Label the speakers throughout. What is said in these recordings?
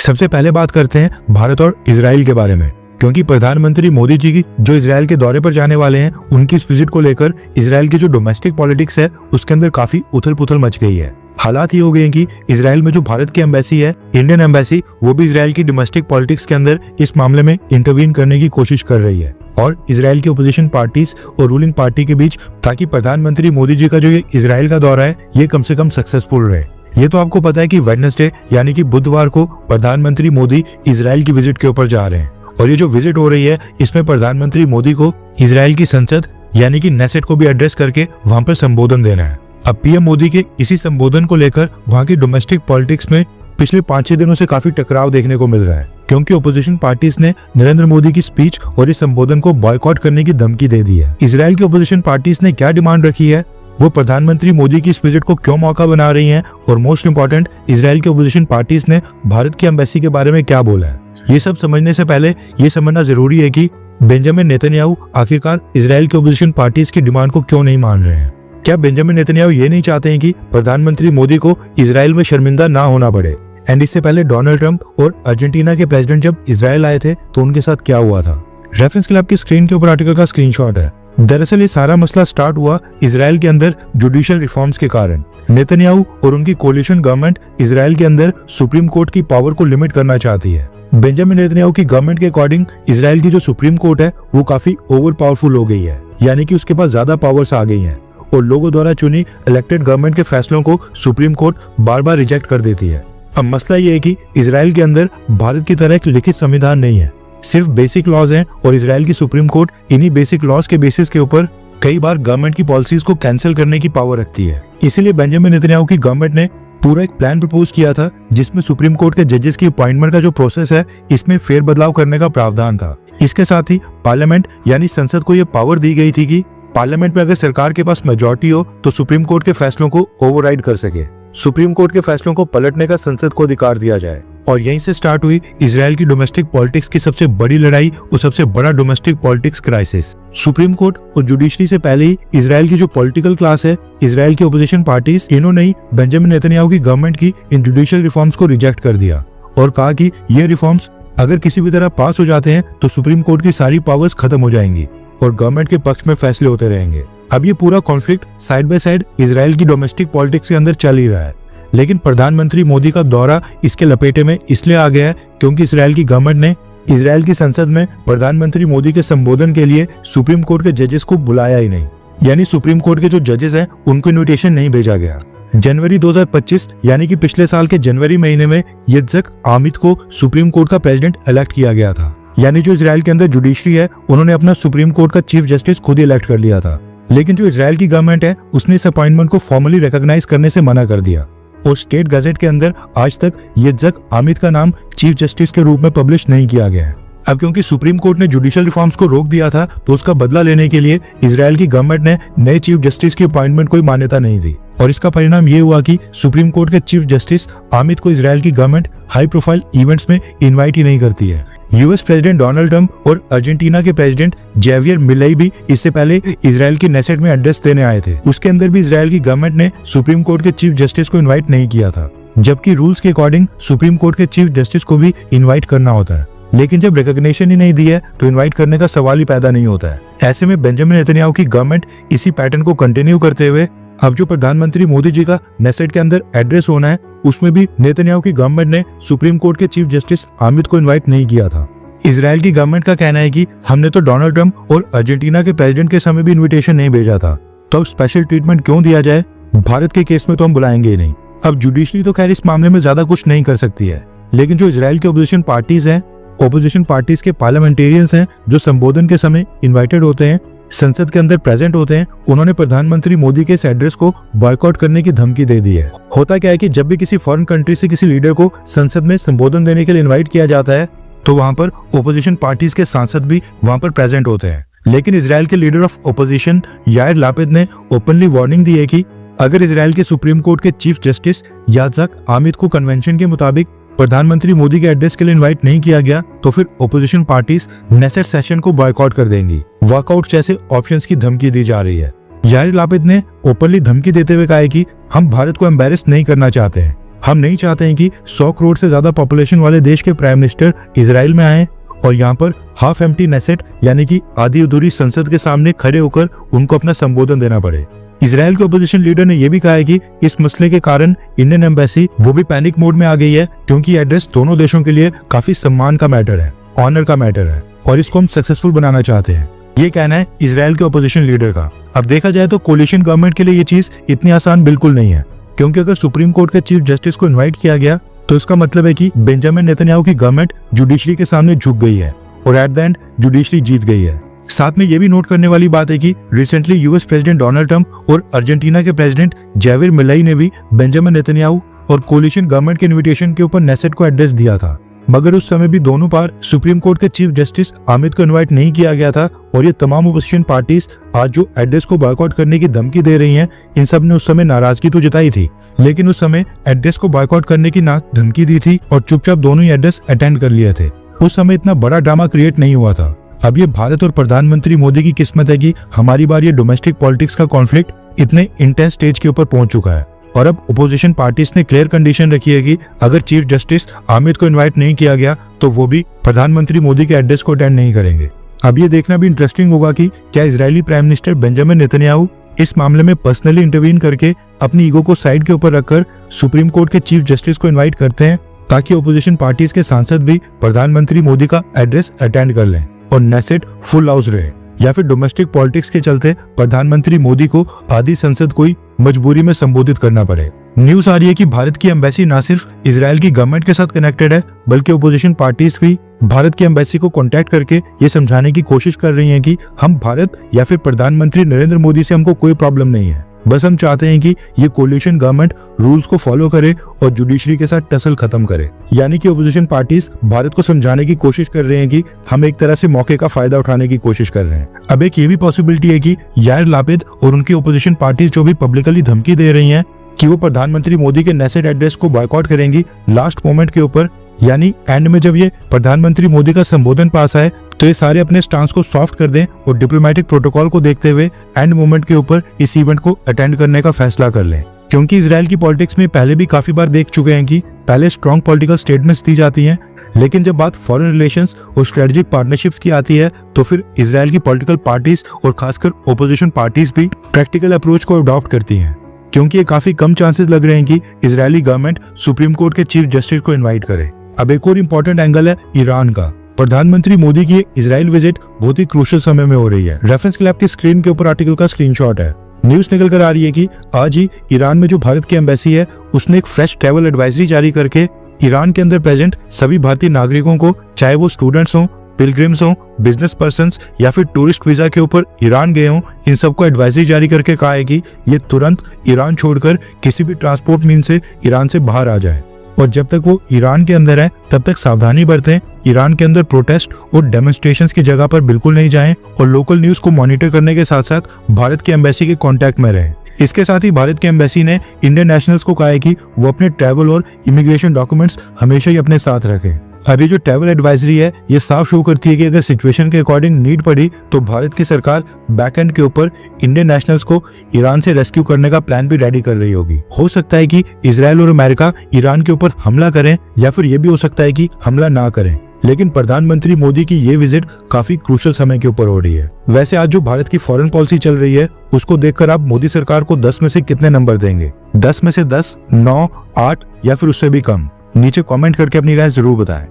Speaker 1: सबसे पहले बात करते हैं भारत और इजराइल के बारे में, क्योंकि प्रधानमंत्री मोदी जी की जो इजराइल के दौरे पर जाने वाले हैं, उनकी इस विजिट को लेकर इजराइल की जो डोमेस्टिक पॉलिटिक्स है उसके अंदर काफी उथल पुथल मच गई है। हालात ये हो गए हैं कि इजराइल में जो भारत की एम्बेसी है, इंडियन एम्बेसी, वो भी इजराइल की डोमेस्टिक पॉलिटिक्स के अंदर इस मामले में इंटरवीन करने की कोशिश कर रही है और इजराइल की ओपोजिशन पार्टीज और रूलिंग पार्टी के बीच, ताकि प्रधानमंत्री मोदी जी का जो ये इजराइल का दौरा है ये कम से कम सक्सेसफुल रहे। ये तो आपको पता है कि वेडनेसडे यानी कि बुधवार को प्रधानमंत्री मोदी इजराइल की विजिट के ऊपर जा रहे हैं और ये जो विजिट हो रही है इसमें प्रधानमंत्री मोदी को इजराइल की संसद यानी कि नेसेट को भी एड्रेस करके वहां पर संबोधन देना है। अब पीएम मोदी के इसी संबोधन को लेकर वहां की डोमेस्टिक पॉलिटिक्स में पिछले 5-6 दिनों से काफी टकराव देखने को मिल रहा है, क्योंकि ओपोजिशन पार्टीज ने नरेंद्र मोदी की स्पीच और इस संबोधन को बॉयकॉट करने की धमकी दे दी है। इजराइल की ओपोजिशन पार्टीज ने क्या डिमांड रखी है, वो प्रधानमंत्री मोदी की इस विजिट को क्यों मौका बना रही हैं, और मोस्ट इंपॉर्टेंट इजराइल की ओपोजिशन पार्टीज ने भारत की एम्बेसी के बारे में क्या बोला है। ये सब समझने से पहले ये समझना जरूरी है कि बेंजामिन नेतन्याहू आखिरकार इजराइल की ओपोजिशन पार्टीज की डिमांड को क्यों नहीं मान रहे हैं। क्या बेंजामिन नेतन्याहू ये नहीं चाहते हैं कि प्रधानमंत्री मोदी को इजराइल में शर्मिंदा ना होना पड़े। एंड इससे पहले डोनाल्ड ट्रंप और अर्जेंटीना के प्रेसिडेंट जब इजराइल आए थे तो उनके साथ क्या हुआ था। रेफरेंस के लिए आपकी स्क्रीन के ऊपर आर्टिकल का स्क्रीनशॉट है। दरअसल ये सारा मसला स्टार्ट हुआ इजराइल के अंदर जुडिशियल रिफॉर्म्स के कारण। नेतन्याहू और उनकी कोलिशन गवर्नमेंट इजराइल के अंदर सुप्रीम कोर्ट की पावर को लिमिट करना चाहती है। बेंजामिन नेतन्याहू की गवर्नमेंट के अकॉर्डिंग इजराइल की जो सुप्रीम कोर्ट है वो काफी ओवर पावरफुल हो गई है, यानी कि उसके पास ज्यादा पावर्स आ गई हैं और लोगों द्वारा चुनी इलेक्टेड गवर्नमेंट के फैसलों को सुप्रीम कोर्ट बार बार रिजेक्ट कर देती है। अब मसला ये है कि इजराइल के अंदर भारत की तरह एक लिखित संविधान नहीं है, सिर्फ बेसिक लॉज हैं और इजराइल की सुप्रीम कोर्ट इन्हीं बेसिक लॉज के बेसिस के ऊपर कई बार गवर्नमेंट की पॉलिसीज को कैंसिल करने की पावर रखती है। इसीलिए बेंजामिन नेतन्याहू की गवर्नमेंट ने पूरा एक प्लान प्रपोज किया था जिसमें सुप्रीम कोर्ट के जजेस की अपॉइंटमेंट का जो प्रोसेस है इसमें फेरबदलाव करने का प्रावधान था। इसके साथ ही पार्लियामेंट यानी संसद को यह पावर दी गई थी कि पार्लियामेंट में अगर सरकार के पास मेजॉरिटी हो तो सुप्रीम कोर्ट के फैसलों को ओवरराइड कर सके, सुप्रीम कोर्ट के फैसलों को पलटने का संसद को अधिकार दिया जाए। और यहीं से स्टार्ट हुई इजराइल की डोमेस्टिक पॉलिटिक्स की सबसे बड़ी लड़ाई और सबसे बड़ा domestic politics crisis. Supreme court और जुडिशरी से पहले ही इजराइल की जो पॉलिटिकल क्लास है, इजराइल की ओपोजिशन पार्टीज, इन्होंने ही बेंजामिन नेतन्याहू की गवर्नमेंट की इन जुडिशियल रिफॉर्म्स को रिजेक्ट कर दिया और कहा कि ये रिफॉर्म्स अगर किसी भी तरह पास हो जाते हैं तो सुप्रीम कोर्ट की सारी पावर्स खत्म हो जाएंगी और गवर्नमेंट के पक्ष में फैसले होते रहेंगे। अब ये पूरा conflict side by side Israel की डोमेस्टिक पॉलिटिक्स के अंदर चल ही रहा है, लेकिन प्रधानमंत्री मोदी का दौरा इसके लपेटे में इसलिए आ गया है क्योंकि इजराइल की गवर्नमेंट ने इजराइल की संसद में प्रधानमंत्री मोदी के संबोधन के लिए सुप्रीम कोर्ट के जजेस को बुलाया ही नहीं, यानी सुप्रीम कोर्ट के जो जजेस हैं उनको इन्विटेशन नहीं भेजा गया। जनवरी 2025 यानी कि पिछले साल के जनवरी महीने में यित्ज़हक आमिद को सुप्रीम कोर्ट का प्रेसिडेंट इलेक्ट किया गया था, यानी जो इजराइल के अंदर जुडिशरी है उन्होंने अपना सुप्रीम कोर्ट का चीफ जस्टिस खुद ही इलेक्ट कर लिया था। लेकिन जो इजराइल की गवर्नमेंट है उसने इस अपॉइंटमेंट को फॉर्मली रिकॉग्नाइज करने से मना कर दिया और स्टेट गजेट के अंदर आज तक यित्ज़हक आमिद का नाम चीफ जस्टिस के रूप में पब्लिश नहीं किया गया है। अब क्योंकि सुप्रीम कोर्ट ने जुडिशियल रिफॉर्म्स को रोक दिया था तो उसका बदला लेने के लिए इजराइल की गवर्नमेंट ने नए चीफ जस्टिस की अपॉइंटमेंट कोई मान्यता नहीं दी और इसका परिणाम ये हुआ कि सुप्रीम कोर्ट के चीफ जस्टिस आमिद को इजराइल की गवर्नमेंट हाई प्रोफाइल इवेंट्स में इन्वाइट ही नहीं करती है। यूएस प्रेसिडेंट डोनाल्ड ट्रंप और अर्जेंटीना के प्रेसिडेंट जेवियर मिलेई भी इससे पहले इजराइल की नेसेट में एड्रेस देने आए थे, उसके अंदर भी इजराइल की गवर्नमेंट ने सुप्रीम कोर्ट के चीफ जस्टिस को इनवाइट नहीं किया था, जबकि रूल्स के अकॉर्डिंग सुप्रीम कोर्ट के चीफ जस्टिस को भी इनवाइट करना होता है। लेकिन जब रिकॉग्निशन ही नहीं दी है तो इनवाइट करने का सवाल ही पैदा नहीं होता है। ऐसे में बेंजामिन नेतन्याहू की गवर्नमेंट इसी पैटर्न को कंटिन्यू करते हुए अब जो प्रधानमंत्री मोदी जी का नेसेट के अंदर एड्रेस होना है उसमें भी नेतन्याहू की गवर्नमेंट ने सुप्रीम कोर्ट के चीफ जस्टिस आमिद को इन्वाइट नहीं किया था। इजराइल की गवर्नमेंट का कहना है कि हमने तो डोनाल्ड ट्रंप और अर्जेंटीना के प्रेसिडेंट के समय भी इन्विटेशन नहीं भेजा था, तो अब स्पेशल ट्रीटमेंट क्यों दिया जाए, भारत के केस में तो हम बुलाएंगे ही नहीं। अब जुडिशरी तो खैर इस मामले में ज्यादा कुछ नहीं कर सकती है, लेकिन जो इजराइल की ओपोजिशन पार्टीज हैं, ओपोजिशन पार्टीज के पार्लियामेंटेरियंस हैं जो संबोधन के समय इन्वाइटेड होते हैं, संसद के अंदर प्रेजेंट होते हैं, उन्होंने प्रधानमंत्री मोदी के इस एड्रेस को बॉयकॉट करने की धमकी दे दी है। होता क्या है कि जब भी किसी फॉरेन कंट्री से किसी लीडर को संसद में संबोधन देने के लिए इन्वाइट किया जाता है तो वहां पर ओपोजिशन पार्टीज के सांसद भी वहां पर प्रेजेंट होते हैं। लेकिन इजराइल के leader of opposition Yair Lapid ने ओपनली वार्निंग दी है कि अगर इजराइल के सुप्रीम कोर्ट के चीफ जस्टिस यित्ज़हक आमिद को कन्वेंशन के मुताबिक प्रधानमंत्री मोदी के एड्रेस के लिए इनवाइट नहीं किया गया तो फिर ओपोजिशन पार्टीज नेसेट सेशन को बॉयकॉट कर देंगी। वॉकआउट जैसे ऑप्शंस की धमकी दी जा रही है। याइर लापिद ने ओपनली धमकी देते हुए कहा है कि हम भारत को एम्बैरेस नहीं करना चाहते हैं, हम नहीं चाहते हैं कि 100 करोड़ से ज्यादा पॉपुलेशन वाले देश के प्राइम मिनिस्टर इजराइल में आए और यहाँ पर हाफ एम्प्टी नेसेट यानी कि आधी अधूरी संसद के सामने खड़े होकर उनको अपना संबोधन देना पड़े। इजराइल के अपोजिशन लीडर ने यह भी कहा है कि इस मसले के कारण इंडियन एम्बेसी वो भी पैनिक मोड में आ गई है, क्योंकि एड्रेस दोनों देशों के लिए काफी सम्मान का मैटर है, ऑनर का मैटर है, और इसको हम सक्सेसफुल बनाना चाहते हैं। ये कहना है इजराइल के अपोजिशन लीडर का। अब देखा जाए तो कोलिशन गवर्नमेंट के लिए ये चीज इतनी आसान बिल्कुल नहीं है, क्योंकि अगर सुप्रीम कोर्ट के चीफ जस्टिस को इन्वाइट किया गया तो इसका मतलब है कि बेंजामिन नेतन्याहू की गवर्नमेंट जुडिशरी के सामने झुक गई है और एट द एंड जुडिशरी जीत गई है। साथ में ये भी नोट करने वाली बात है कि recently US president Donald Trump और अर्जेंटीना के प्रेसिडेंट जैविर मिलाई ने भी बेंजामिन नेतन्याहू और कोलिशन गवर्नमेंट के इन्विटेशन के ऊपर नेसेट को एड्रेस दिया था, मगर उस समय भी दोनों पार सुप्रीम कोर्ट के चीफ जस्टिस आमिद को इन्वाइट नहीं किया गया था और ये तमाम अपोजिशन पार्टीज आज जो एड्रेस को बॉयकॉट करने की धमकी दे रही हैं, इन सब ने उस समय नाराजगी तो जताई थी, लेकिन उस समय एड्रेस को बॉयकॉट करने की ना धमकी दी थी और चुपचाप दोनों ही एड्रेस अटेंड कर लिए थे। उस समय इतना बड़ा ड्रामा क्रिएट नहीं हुआ था। अब ये भारत और प्रधानमंत्री मोदी की किस्मत है कि हमारी बार ये डोमेस्टिक पॉलिटिक्स का कॉन्फ्लिक्ट इतने इंटेंस स्टेज के ऊपर पहुंच चुका है और अब अपोजिशन पार्टीज ने क्लियर कंडीशन रखी है कि अगर चीफ जस्टिस आमिद को इन्वाइट नहीं किया गया तो वो भी प्रधानमंत्री मोदी के एड्रेस को अटेंड नहीं करेंगे। अब ये देखना भी इंटरेस्टिंग होगा कि क्या Israeli prime minister Benjamin Netanyahu इस मामले में पर्सनली इंटरवीन करके अपनी ईगो को साइड के ऊपर रखकर सुप्रीम कोर्ट के चीफ जस्टिस को इन्वाइट करते हैं, ताकि अपोजिशन पार्टीज के सांसद भी प्रधानमंत्री मोदी का एड्रेस अटेंड कर लें और नेसेट फुल हाउस रहे, या फिर डोमेस्टिक पॉलिटिक्स के चलते प्रधानमंत्री मोदी को आधी संसद को ही मजबूरी में संबोधित करना पड़े। न्यूज आ रही है कि भारत की एम्बेसी न सिर्फ इजराइल की गवर्नमेंट के साथ कनेक्टेड है, बल्कि अपोजिशन पार्टीज भी भारत की एम्बेसी को कांटेक्ट करके ये समझाने की कोशिश कर रही हैं कि हम भारत या फिर प्रधानमंत्री नरेंद्र मोदी से हमको कोई प्रॉब्लम नहीं है, बस हम चाहते हैं कि ये कोलिशन गवर्नमेंट रूल्स को फॉलो करे और जुडिशरी के साथ टसल खत्म करे। यानी कि अपोजिशन पार्टीज भारत को समझाने की कोशिश कर रहे हैं कि हम एक तरह से मौके का फायदा उठाने की कोशिश कर रहे हैं। अब एक ये भी पॉसिबिलिटी है कि यार लापिद और उनकी अपोजिशन पार्टीज जो भी पब्लिकली धमकी दे रही हैं कि वो प्रधानमंत्री मोदी के नेसेट एड्रेस को बॉयकॉट करेंगी लास्ट मोमेंट के ऊपर, यानी एंड में जब ये प्रधानमंत्री मोदी का संबोधन पास आए तो ये सारे अपने स्टांस को सॉफ्ट कर दें और डिप्लोमेटिक प्रोटोकॉल को देखते हुए एंड मोमेंट के ऊपर इस इवेंट को अटेंड करने का फैसला कर लें। क्योंकि इजराइल की पॉलिटिक्स में पहले भी काफी बार देख चुके हैं कि पहले स्ट्रॉन्ग पॉलिटिकल स्टेटमेंट्स दी जाती हैं, लेकिन जब बात फॉरेन रिलेशंस और स्ट्रेटेजिक पार्टनरशिप्स की आती है तो फिर इजराइल की पॉलिटिकल पार्टीज और खासकर ओपोजिशन पार्टीज भी प्रैक्टिकल अप्रोच को अडॉप्ट करती हैं, क्योंकि ये काफी कम चांसेस लग रहे हैं कि इजरायली गवर्नमेंट सुप्रीम कोर्ट के चीफ जस्टिस को इन्वाइट करे। अब एक और इम्पोर्टेंट एंगल है ईरान का। प्रधानमंत्री मोदी की इजराइल विजिट बहुत ही क्रूशियल समय में हो रही है। रेफरेंस के लिए आपकी स्क्रीन के ऊपर आर्टिकल का स्क्रीनशॉट है। न्यूज निकल कर आ रही है कि आज ही ईरान में जो भारत की एम्बेसी है उसने एक फ्रेश ट्रैवल एडवाइजरी जारी करके ईरान के अंदर प्रेजेंट सभी भारतीय नागरिकों को, चाहे वो स्टूडेंट्स हों, पिलग्रिम्स हों, बिजनेस पर्सन्स या फिर टूरिस्ट वीजा के ऊपर ईरान गए हों, इन सबको एडवाइजरी जारी करके कहा है कि ये तुरंत ईरान छोड़कर किसी भी ट्रांसपोर्ट मीन से ईरान से बाहर आ जाए और जब तक वो ईरान के अंदर है तब तक सावधानी बरतें, ईरान के अंदर प्रोटेस्ट और डेमोन्स्ट्रेशंस की जगह पर बिल्कुल नहीं जाएं और लोकल न्यूज को मॉनिटर करने के साथ साथ भारत की एम्बेसी के कांटेक्ट में रहें। इसके साथ ही भारत की एम्बेसी ने इंडियन नेशनल्स को कहा है कि वो अपने ट्रैवल और इमिग्रेशन डॉक्यूमेंट्स हमेशा ही अपने साथ रखें। अभी जो ट्रैवल एडवाइजरी है ये साफ शो करती है कि अगर सिचुएशन के अकॉर्डिंग नीड पड़ी तो भारत की सरकार बैकएंड के ऊपर इंडियन नेशनल्स को ईरान से रेस्क्यू करने का प्लान भी रेडी कर रही होगी। हो सकता है कि इजराइल और अमेरिका ईरान के ऊपर हमला करें या फिर ये भी हो सकता है कि हमला ना करें, लेकिन प्रधानमंत्री मोदी की ये विजिट काफी क्रूशियल समय के ऊपर हो रही है। वैसे आज जो भारत की फॉरेन पॉलिसी चल रही है उसको देखकर आप मोदी सरकार को 10 में से कितने नंबर देंगे? 10 में से 10, 9, 8 या फिर उससे भी कम? नीचे कमेंट करके अपनी राय जरूर बताएं।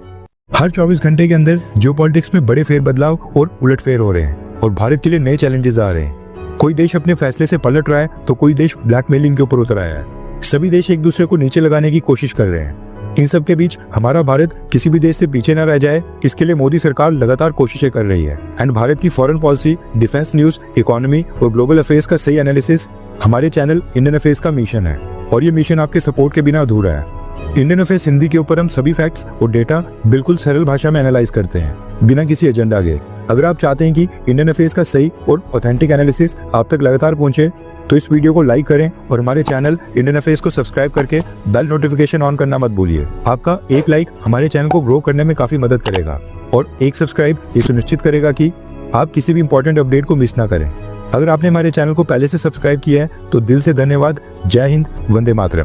Speaker 1: हर 24 घंटे के अंदर जियोपॉलिटिक्स में बड़े फेरबदलाव और उलटफेर हो रहे हैं और भारत के लिए नए चैलेंजेस आ रहे हैं। कोई देश अपने फैसले से पलट रहा है तो कोई देश ब्लैकमेलिंग के ऊपर उतर आया है। सभी देश एक दूसरे को नीचे लगाने की कोशिश कर रहे हैं। इन सब के बीच हमारा भारत किसी भी देश से पीछे न रह जाए, इसके लिए मोदी सरकार लगातार कोशिशें कर रही है। एंड भारत की foreign policy, defence news, economy और ग्लोबल अफेयर्स का सही एनालिसिस हमारे चैनल इंडियन अफेयर्स का मिशन है और ये मिशन आपके सपोर्ट के बिना अधूरा है। इंडियन अफेयर्स हिंदी के ऊपर हम सभी फैक्ट्स और डेटा बिल्कुल सरल भाषा में एनालाइज करते हैं बिना किसी एजेंडा के। अगर आप चाहते हैं कि इंडियन अफेयर्स का सही और ऑथेंटिक एनालिसिस आप तक लगातार पहुंचे तो इस वीडियो को लाइक करें और हमारे चैनल इंडियन अफेयर्स को सब्सक्राइब करके बेल नोटिफिकेशन ऑन करना मत भूलिए। आपका एक लाइक हमारे चैनल को ग्रो करने में काफी मदद करेगा और एक सब्सक्राइब ये सुनिश्चित करेगा कि आप किसी भी इंपॉर्टेंट अपडेट को मिस ना करें। अगर आपने हमारे चैनल को पहले से सब्सक्राइब किया है तो दिल से धन्यवाद। जय हिंद, वंदे मातरम।